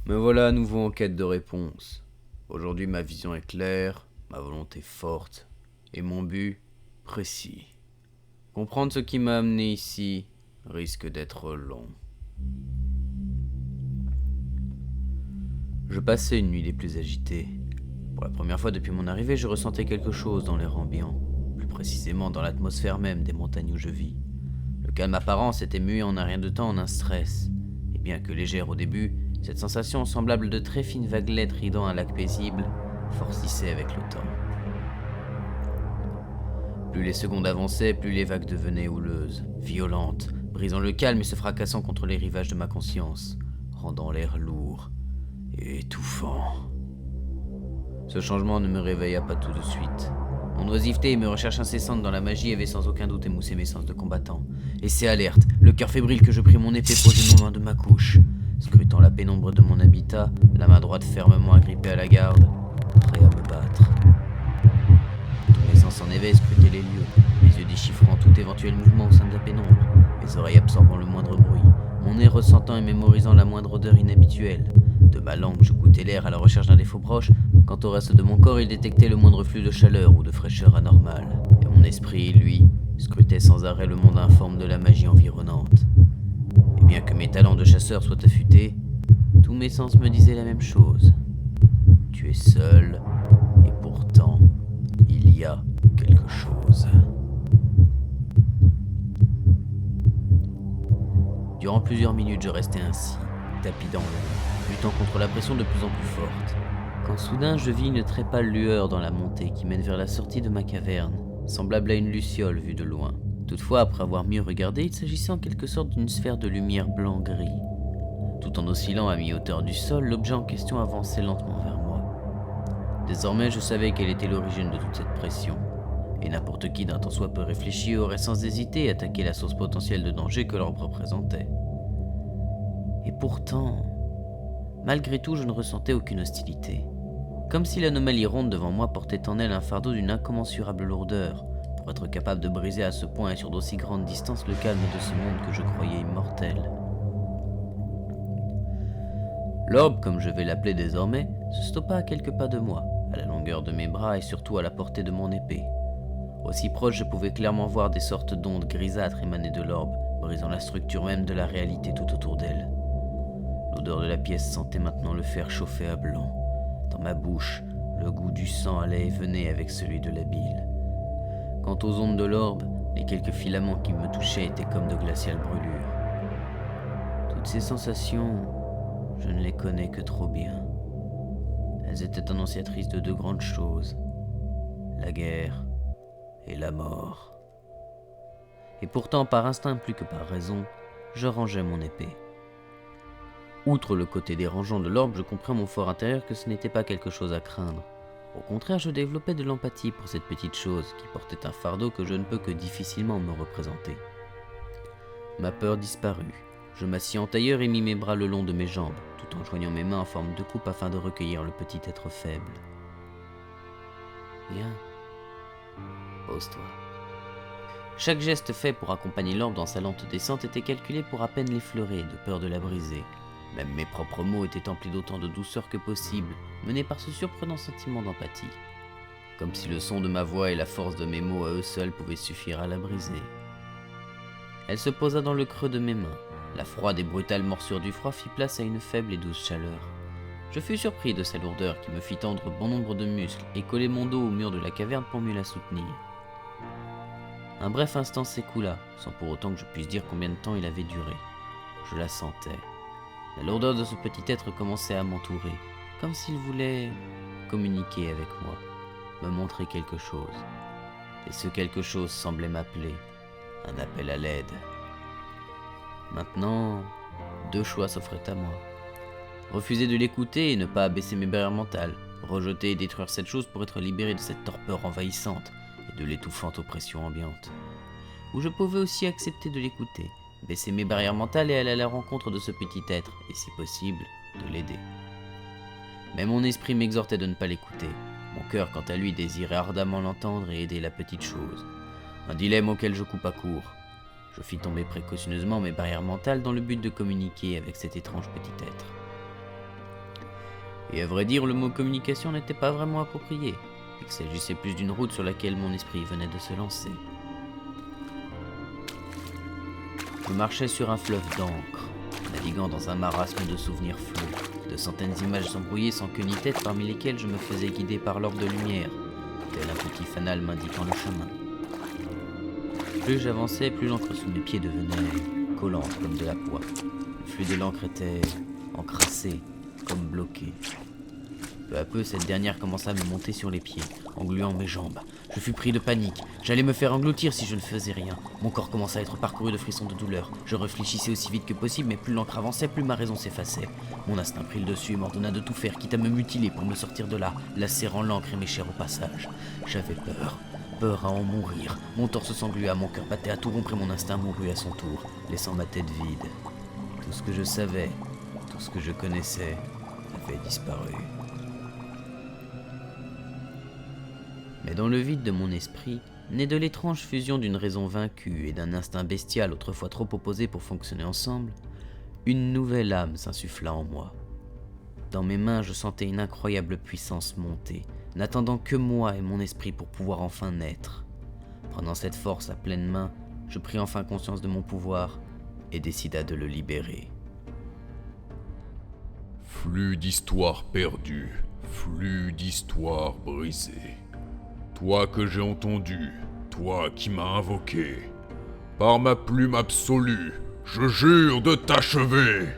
Me voilà à nouveau en quête de réponse. Aujourd'hui ma vision est claire, ma volonté forte, et mon but précis. Comprendre ce qui m'a amené ici risque d'être long. Je passais une nuit des plus agitées. Pour la première fois depuis mon arrivée, je ressentais quelque chose dans l'air ambiant, plus précisément dans l'atmosphère même des montagnes où je vis. Le calme apparent s'était mué en un rien de temps en un stress, et bien que légère au début, cette sensation semblable de très fines vaguelettes ridant un lac paisible forcissait avec le temps. Plus les secondes avançaient, plus les vagues devenaient houleuses, violentes, brisant le calme et se fracassant contre les rivages de ma conscience, rendant l'air lourd et étouffant. Ce changement ne me réveilla pas tout de suite. Mon oisiveté et mes recherches incessantes dans la magie avaient sans aucun doute émoussé mes sens de combattant. Et c'est alerte, le cœur fébrile que je pris mon épée posée non loin de ma couche. Scrutant la pénombre de mon habitat, la main droite fermement agrippée à la garde, prêt à me battre. Tous mes sens en éveil scrutaient les lieux, mes yeux déchiffrant tout éventuel mouvement au sein de la pénombre, mes oreilles absorbant le moindre bruit, mon nez ressentant et mémorisant la moindre odeur inhabituelle. De ma langue, je goûtais l'air à la recherche d'un défaut proche. Quant au reste de mon corps, il détectait le moindre flux de chaleur ou de fraîcheur anormale. Et mon esprit, lui, scrutait sans arrêt le monde informe de la magie environnante. Et bien que mes talents de chasseur soient affûtés, tous mes sens me disaient la même chose. Tu es seul, et pourtant, il y a quelque chose. Durant plusieurs minutes, je restais ainsi, tapis dans l'ombre, luttant contre la pression de plus en plus forte. Quand soudain je vis une très pâle lueur dans la montée qui mène vers la sortie de ma caverne, semblable à une luciole vue de loin. Toutefois, après avoir mieux regardé, il s'agissait en quelque sorte d'une sphère de lumière blanc-gris. Tout en oscillant à mi-hauteur du sol, l'objet en question avançait lentement vers moi. Désormais, je savais quelle était l'origine de toute cette pression, et n'importe qui d'un tant soit peu réfléchi aurait sans hésiter attaqué la source potentielle de danger que l'orbe représentait. Et pourtant, malgré tout, je ne ressentais aucune hostilité. Comme si l'anomalie ronde devant moi portait en elle un fardeau d'une incommensurable lourdeur, pour être capable de briser à ce point et sur d'aussi grandes distances le calme de ce monde que je croyais immortel. L'orbe, comme je vais l'appeler désormais, se stoppa à quelques pas de moi, à la longueur de mes bras et surtout à la portée de mon épée. Aussi proche, je pouvais clairement voir des sortes d'ondes grisâtres émaner de l'orbe, brisant la structure même de la réalité tout autour d'elle. L'odeur de la pièce sentait maintenant le fer chauffé à blanc. Dans ma bouche, le goût du sang allait et venait avec celui de la bile. Quant aux ondes de l'orbe, les quelques filaments qui me touchaient étaient comme de glaciales brûlures. Toutes ces sensations, je ne les connais que trop bien. Elles étaient annonciatrices de deux grandes choses, la guerre et la mort. Et pourtant, par instinct plus que par raison, je rangeais mon épée. Outre le côté dérangeant de l'orbe, je compris à mon fort intérieur que ce n'était pas quelque chose à craindre. Au contraire, je développais de l'empathie pour cette petite chose qui portait un fardeau que je ne peux que difficilement me représenter. Ma peur disparut. Je m'assis en tailleur et mis mes bras le long de mes jambes, tout en joignant mes mains en forme de coupe afin de recueillir le petit être faible. Viens, pose-toi. Chaque geste fait pour accompagner l'orbe dans sa lente descente était calculé pour à peine l'effleurer, de peur de la briser. Même mes propres mots étaient emplis d'autant de douceur que possible, menés par ce surprenant sentiment d'empathie. Comme si le son de ma voix et la force de mes mots à eux seuls pouvaient suffire à la briser. Elle se posa dans le creux de mes mains. La froide et brutale morsure du froid fit place à une faible et douce chaleur. Je fus surpris de sa lourdeur qui me fit tendre bon nombre de muscles et coller mon dos au mur de la caverne pour mieux la soutenir. Un bref instant s'écoula, sans pour autant que je puisse dire combien de temps il avait duré. Je la sentais. La lourdeur de ce petit être commençait à m'entourer, comme s'il voulait communiquer avec moi, me montrer quelque chose. Et ce quelque chose semblait m'appeler, un appel à l'aide. Maintenant, deux choix s'offraient à moi. Refuser de l'écouter et ne pas abaisser mes barrières mentales, rejeter et détruire cette chose pour être libéré de cette torpeur envahissante et de l'étouffante oppression ambiante. Ou je pouvais aussi accepter de l'écouter, baisser mes barrières mentales et aller à la rencontre de ce petit être, et si possible, de l'aider. Mais mon esprit m'exhortait de ne pas l'écouter. Mon cœur, quant à lui, désirait ardemment l'entendre et aider la petite chose. Un dilemme auquel je coupa court. Je fis tomber précautionneusement mes barrières mentales dans le but de communiquer avec cet étrange petit être. Et à vrai dire, le mot communication n'était pas vraiment approprié, et qu'il s'agissait plus d'une route sur laquelle mon esprit venait de se lancer. Je marchais sur un fleuve d'encre, naviguant dans un marasme de souvenirs flous, de centaines d'images embrouillées sans queue ni tête, parmi lesquelles je me faisais guider par l'orbe de lumière, tel un petit fanal m'indiquant le chemin. Plus j'avançais, plus l'encre sous mes pieds devenait collante comme de la poix. Le flux de l'encre était encrassé, comme bloqué. Peu à peu, cette dernière commença à me monter sur les pieds, engluant mes jambes. Je fus pris de panique. J'allais me faire engloutir si je ne faisais rien. Mon corps commença à être parcouru de frissons de douleur. Je réfléchissais aussi vite que possible, mais plus l'encre avançait, plus ma raison s'effaçait. Mon instinct prit le dessus et m'ordonna de tout faire, quitte à me mutiler pour me sortir de là, lacérant l'encre et mes chairs au passage. J'avais peur. Peur à en mourir. Mon torse s'englua, mon cœur battait à tout rompre et mon instinct mourut à son tour, laissant ma tête vide. Tout ce que je savais, tout ce que je connaissais, avait disparu. Mais dans le vide de mon esprit, né de l'étrange fusion d'une raison vaincue et d'un instinct bestial autrefois trop opposés pour fonctionner ensemble, une nouvelle âme s'insuffla en moi. Dans mes mains, je sentais une incroyable puissance monter, n'attendant que moi et mon esprit pour pouvoir enfin naître. Prenant cette force à pleine main, je pris enfin conscience de mon pouvoir et décida de le libérer. Flux d'histoires perdues, flux d'histoires brisées. Toi que j'ai entendu, toi qui m'as invoqué, par ma plume absolue, je jure de t'achever.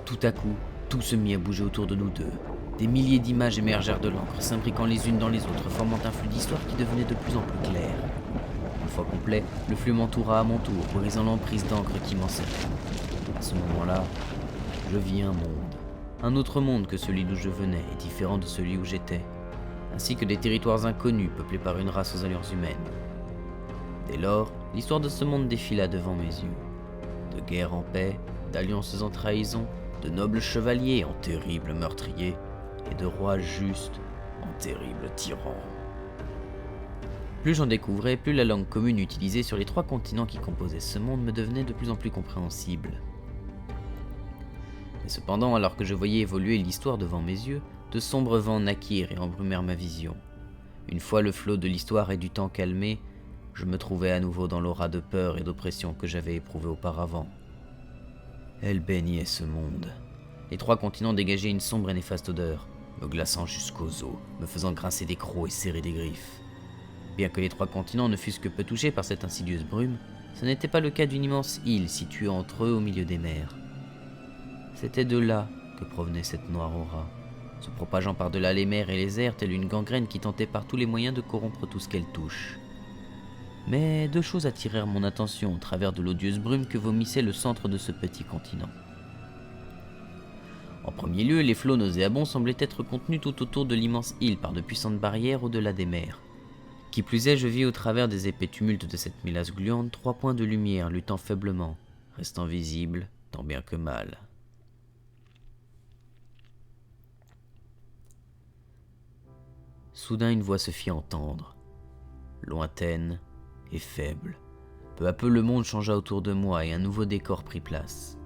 Tout à coup, tout se mit à bouger autour de nous deux. Des milliers d'images émergèrent de l'encre, s'imbriquant les unes dans les autres, formant un flux d'histoire qui devenait de plus en plus clair. Une fois complet, le flux m'entoura à mon tour, brisant l'emprise d'encre qui m'encerclait. À ce moment-là, je vis un monde. Un autre monde que celui d'où je venais et différent de celui où j'étais, ainsi que des territoires inconnus peuplés par une race aux allures humaines. Dès lors, l'histoire de ce monde défila devant mes yeux. De guerre en paix, d'alliances en trahison, de nobles chevaliers en terribles meurtriers, et de rois justes en terribles tyrans. Plus j'en découvrais, plus la langue commune utilisée sur les 3 continents qui composaient ce monde me devenait de plus en plus compréhensible. Mais cependant, alors que je voyais évoluer l'histoire devant mes yeux, de sombres vents naquirent et embrumèrent ma vision. Une fois le flot de l'histoire et du temps calmé, je me trouvais à nouveau dans l'aura de peur et d'oppression que j'avais éprouvé auparavant. Elle baignait ce monde. Les 3 continents dégageaient une sombre et néfaste odeur, me glaçant jusqu'aux os, me faisant grincer des crocs et serrer des griffes. Bien que les 3 continents ne fussent que peu touchés par cette insidieuse brume, ce n'était pas le cas d'une immense île située entre eux au milieu des mers. C'était de là que provenait cette noire aura, se propageant par-delà les mers et les airs telle une gangrène qui tentait par tous les moyens de corrompre tout ce qu'elle touche. Mais 2 choses attirèrent mon attention au travers de l'odieuse brume que vomissait le centre de ce petit continent. En premier lieu, les flots nauséabonds semblaient être contenus tout autour de l'immense île par de puissantes barrières au-delà des mers. Qui plus est, je vis au travers des épais tumultes de cette mélasse gluante 3 points de lumière luttant faiblement, restant visibles tant bien que mal. Soudain, une voix se fit entendre, lointaine et faible. Peu à peu, le monde changea autour de moi et un nouveau décor prit place.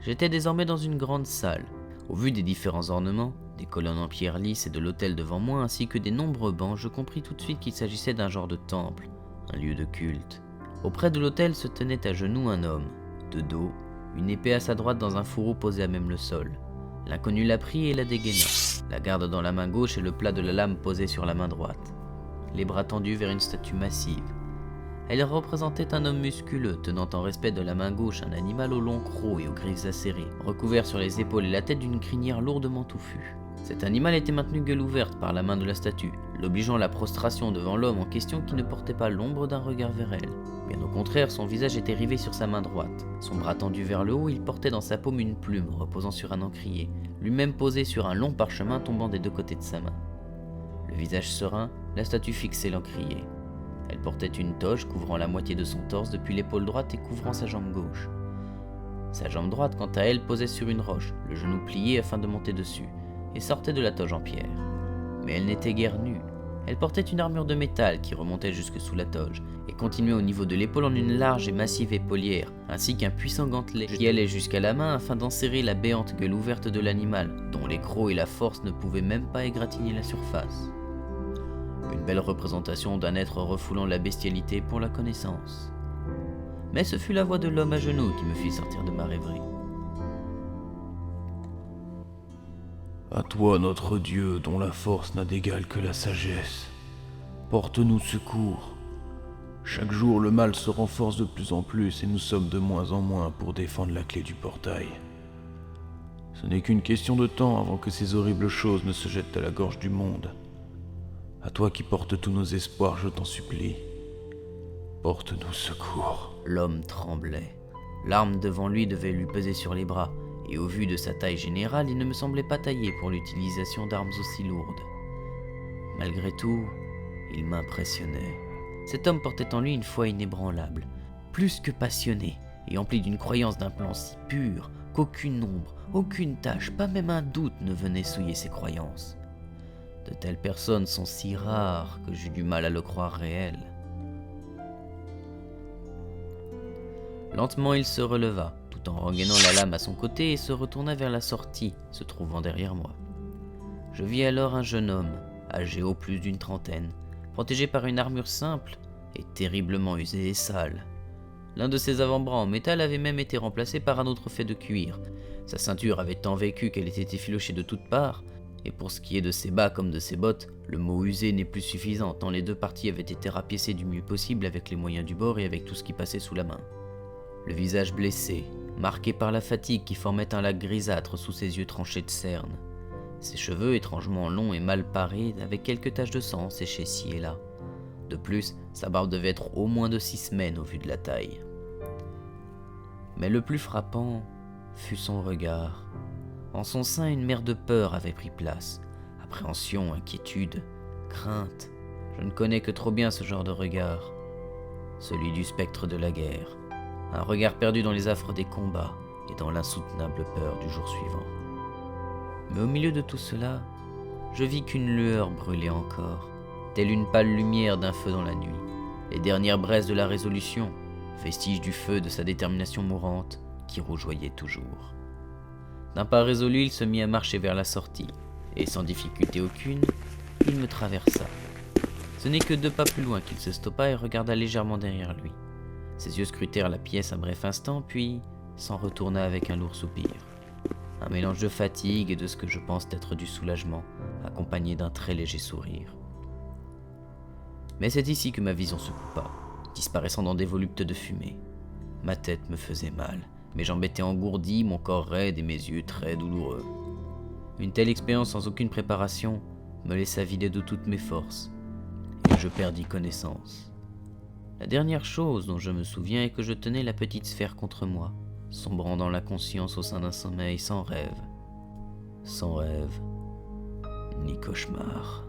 J'étais désormais dans une grande salle. Au vu des différents ornements, des colonnes en pierre lisse et de l'autel devant moi, ainsi que des nombreux bancs, je compris tout de suite qu'il s'agissait d'un genre de temple, un lieu de culte. Auprès de l'autel se tenait à genoux un homme, de dos, une épée à sa droite dans un fourreau posé à même le sol. L'inconnu la prit et la dégaina, la garde dans la main gauche et le plat de la lame posé sur la main droite, les bras tendus vers une statue massive. Elle représentait un homme musculeux, tenant en respect de la main gauche un animal au long croc et aux griffes acérées, recouvert sur les épaules et la tête d'une crinière lourdement touffue. Cet animal était maintenu gueule ouverte par la main de la statue, l'obligeant à la prostration devant l'homme en question qui ne portait pas l'ombre d'un regard vers elle. Bien au contraire, son visage était rivé sur sa main droite. Son bras tendu vers le haut, il portait dans sa paume une plume reposant sur un encrier, lui-même posé sur un long parchemin tombant des 2 côtés de sa main. Le visage serein, la statue fixait l'encrier. Elle portait une toge couvrant la moitié de son torse depuis l'épaule droite et couvrant sa jambe gauche. Sa jambe droite, quant à elle, posait sur une roche, le genou plié afin de monter dessus, et sortait de la toge en pierre. Mais elle n'était guère nue. Elle portait une armure de métal qui remontait jusque sous la toge et continuait au niveau de l'épaule en une large et massive épaulière, ainsi qu'un puissant gantelet qui allait jusqu'à la main afin d'enserrer la béante gueule ouverte de l'animal, dont les crocs et la force ne pouvaient même pas égratigner la surface. Une belle représentation d'un être refoulant la bestialité pour la connaissance. Mais ce fut la voix de l'homme à genoux qui me fit sortir de ma rêverie. À toi, notre Dieu, dont la force n'a d'égal que la sagesse, porte-nous secours. Chaque jour, le mal se renforce de plus en plus et nous sommes de moins en moins pour défendre la clé du portail. Ce n'est qu'une question de temps avant que ces horribles choses ne se jettent à la gorge du monde. À toi qui portes tous nos espoirs, je t'en supplie, porte-nous secours. L'homme tremblait. L'arme devant lui devait lui peser sur les bras, et au vu de sa taille générale, il ne me semblait pas taillé pour l'utilisation d'armes aussi lourdes. Malgré tout, il m'impressionnait. Cet homme portait en lui une foi inébranlable, plus que passionné, et empli d'une croyance d'un plan si pur qu'aucune ombre, aucune tache, pas même un doute ne venait souiller ses croyances. De telles personnes sont si rares que j'eus du mal à le croire réel. Lentement, il se releva, tout en rengainant la lame à son côté et se retourna vers la sortie, se trouvant derrière moi. Je vis alors un jeune homme, âgé au plus d'une trentaine, protégé par une armure simple et terriblement usée et sale. L'un de ses avant-bras en métal avait même été remplacé par un autre fait de cuir. Sa ceinture avait tant vécu qu'elle était effilochée de toutes parts, et pour ce qui est de ses bas comme de ses bottes, le mot usé n'est plus suffisant tant les deux parties avaient été rapiécées du mieux possible avec les moyens du bord et avec tout ce qui passait sous la main. Le visage blessé, marqué par la fatigue qui formait un lac grisâtre sous ses yeux tranchés de cerne. Ses cheveux étrangement longs et mal parés, avec quelques taches de sang séchées ci et là. De plus, sa barbe devait être au moins de 6 semaines au vu de la taille. Mais le plus frappant fut son regard. En son sein, une mer de peur avait pris place. Appréhension, inquiétude, crainte. Je ne connais que trop bien ce genre de regard. Celui du spectre de la guerre. Un regard perdu dans les affres des combats et dans l'insoutenable peur du jour suivant. Mais au milieu de tout cela, je vis qu'une lueur brûlait encore, telle une pâle lumière d'un feu dans la nuit, les dernières braises de la résolution, vestige du feu de sa détermination mourante, qui rougeoyait toujours. D'un pas résolu, il se mit à marcher vers la sortie, et sans difficulté aucune, il me traversa. Ce n'est que 2 pas plus loin qu'il se stoppa et regarda légèrement derrière lui. Ses yeux scrutèrent la pièce un bref instant, puis s'en retourna avec un lourd soupir. Un mélange de fatigue et de ce que je pense être du soulagement, accompagné d'un très léger sourire. Mais c'est ici que ma vision se coupa, disparaissant dans des voluptes de fumée. Ma tête me faisait mal, mes jambes étaient engourdies, mon corps raide et mes yeux très douloureux. Une telle expérience sans aucune préparation me laissa vider de toutes mes forces, et je perdis connaissance. La dernière chose dont je me souviens est que je tenais la petite sphère contre moi, sombrant dans l'inconscience au sein d'un sommeil sans rêve. Sans rêve, ni cauchemar.